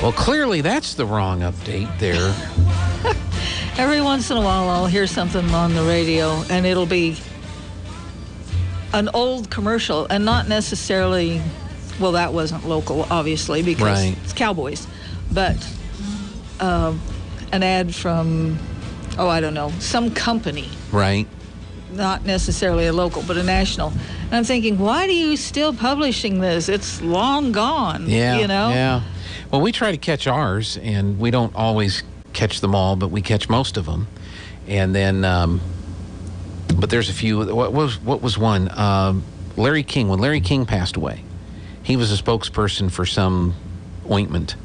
Well, clearly that's the wrong update there. Every once in a while, I'll hear something on the radio, and it'll be an old commercial, and not necessarily, well, that wasn't local, obviously, because it's Cowboys, but an ad from, I don't know, some company. Right. Not necessarily a local, but a national. And I'm thinking, why are you still publishing this? It's long gone, you know? Yeah. Well, we try to catch ours, and we don't always catch them all, but we catch most of them. And then, but there's a few. What was one? Larry King. When Larry King passed away, he was a spokesperson for some ointment.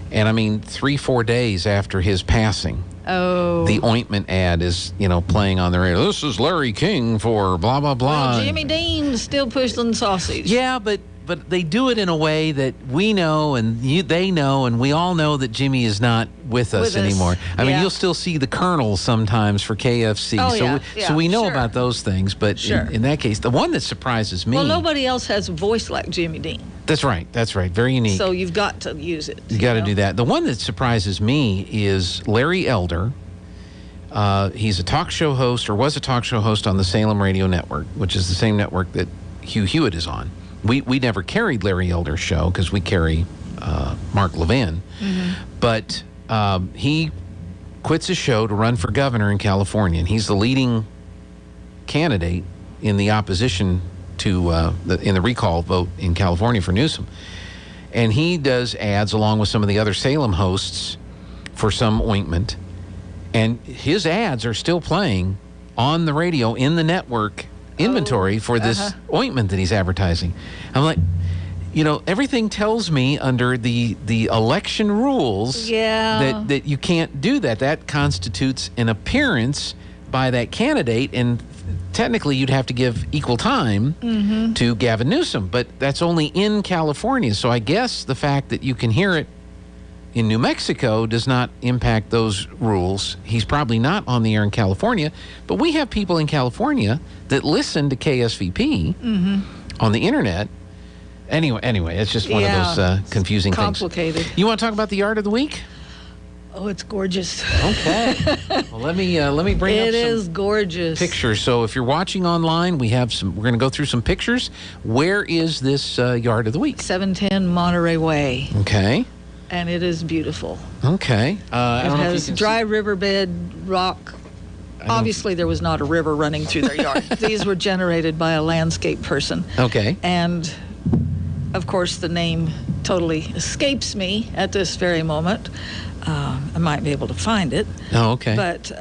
And I mean, 3-4 days after his passing, the ointment ad is, playing on the radio. This is Larry King for blah, blah, blah. Well, Jimmy Dean's still pushing sausage. Yeah, but they do it in a way that we know and they know, and we all know that Jimmy is not with us anymore. I mean, you'll still see the Colonel sometimes for KFC. So we know about those things. But in that case, the one that surprises me. Well, nobody else has a voice like Jimmy Dean. That's right. Very unique. So you've got to use it. You got to do that. The one that surprises me is Larry Elder. He's a talk show host, or was a talk show host on the Salem Radio Network, which is the same network that Hugh Hewitt is on. We never carried Larry Elder's show because we carry Mark Levin. Mm-hmm. But he quits his show to run for governor in California, and he's the leading candidate in the opposition to in the recall vote in California for Newsom. And he does ads along with some of the other Salem hosts for some ointment. And his ads are still playing on the radio in the network inventory for this ointment that he's advertising. I'm like, everything tells me under the election rules that you can't do that. That constitutes an appearance by that candidate, and technically you'd have to give equal time to Gavin Newsom, but that's only in California. So I guess the fact that you can hear it in New Mexico does not impact those rules. He's probably not on the air in California, but we have people in California that listen to KSVP on the internet. Anyway, it's just one of those confusing complicated things. You want to talk about the yard of the week? Oh, it's gorgeous. Okay. Well, let me bring up some gorgeous pictures. So if you're watching online, we're going to go through some pictures. Where is this yard of the week? 710 Monterey Way. Okay. And it is beautiful. Okay. It has dry riverbed rock. Obviously, there was not a river running through their yard. These were generated by a landscape person. Okay. And, of course, the name totally escapes me at this very moment. I might be able to find it. Oh, okay. But,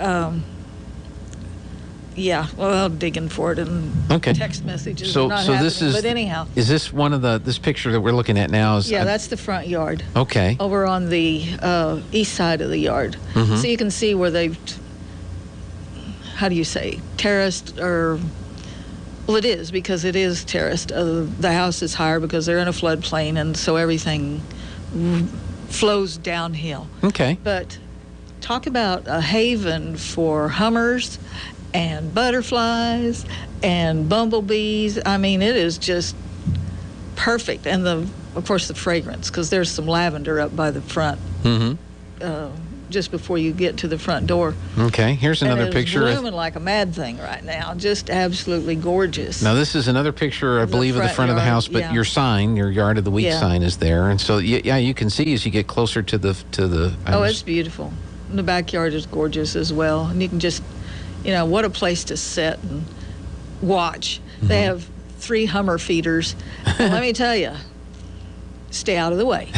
digging for it in text messages. So this is. But anyhow. Is this one of this picture that we're looking at now? That's the front yard. Okay. Over on the east side of the yard. Mm-hmm. So you can see where they've, how do you say, terraced or. Well, it is, because it is terraced. The house is higher because they're in a floodplain, and so everything flows downhill. Okay. But talk about a haven for hummers and butterflies and bumblebees. I mean, it is just perfect. And of course, the fragrance, because there's some lavender up by the front. Just before you get to the front door. Okay, here's another picture. It's blooming like a mad thing right now. Just absolutely gorgeous. Now, this is another picture, I believe, of the front of the house, but your sign, your Yard of the Week sign is there. And so, you can see as you get closer to the it's beautiful. And the backyard is gorgeous as well. And you can just, what a place to sit and watch. Mm-hmm. They have 3 Hummer feeders. And let me tell you, stay out of the way.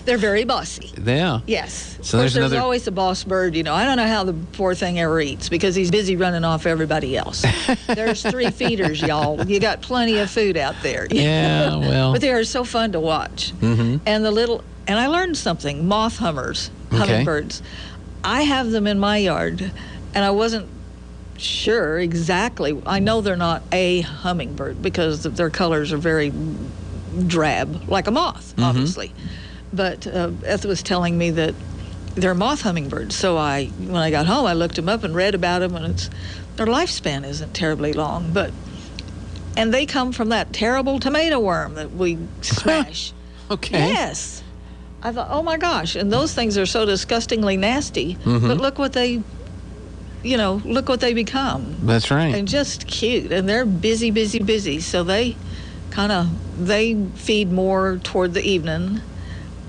They're very bossy. Yeah. Yes. So there's always a boss bird. I don't know how the poor thing ever eats because he's busy running off everybody else. There's 3 feeders, y'all. You got plenty of food out there. Yeah, well. But they are so fun to watch. Mm-hmm. And I learned something, moth hummers, hummingbirds. I have them in my yard, and I wasn't sure exactly. I know they're not a hummingbird because their colors are very drab, like a moth, obviously. But Beth was telling me that they're moth hummingbirds. So when I got home, I looked them up and read about them, and their lifespan isn't terribly long. And they come from that terrible tomato worm that we smash. Okay. Yes. I thought, oh my gosh, and those things are so disgustingly nasty. Mm-hmm. But look what they, look what they become. That's right. And just cute. And they're busy, busy, busy. So they feed more toward the evening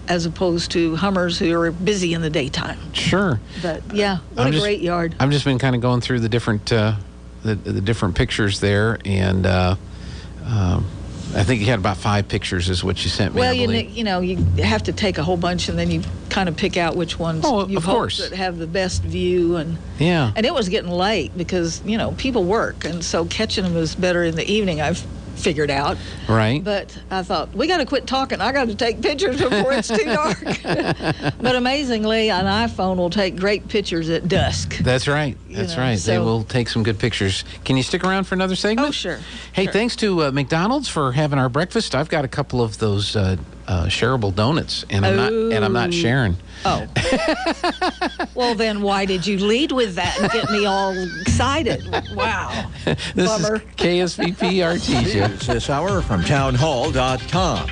as opposed to hummers who are busy in the daytime. Sure. But yeah, what a great yard. I've just been kind of going through the different the different pictures there, and I think you had about 5 pictures is what you sent me. Well, I believe. you have to take a whole bunch, and then you kind of pick out which ones you of hope course. that have the best view. And Yeah. And it was getting late because people work, and so catching them is better in the evening. I've figured out. Right. But I thought, we got to quit talking. I got to take pictures before it's too dark. But amazingly, an iPhone will take great pictures at dusk. That's right. That's right. They will take some good pictures. Can you stick around for another segment? Oh, sure. Hey, Sure. thanks to McDonald's for having our breakfast. I've got a couple of those shareable donuts, and I'm not sharing. Oh. Well, then why did you lead with that and get me all excited? Wow. This Bummer. is KSVP Artesia. This hour from townhall.com.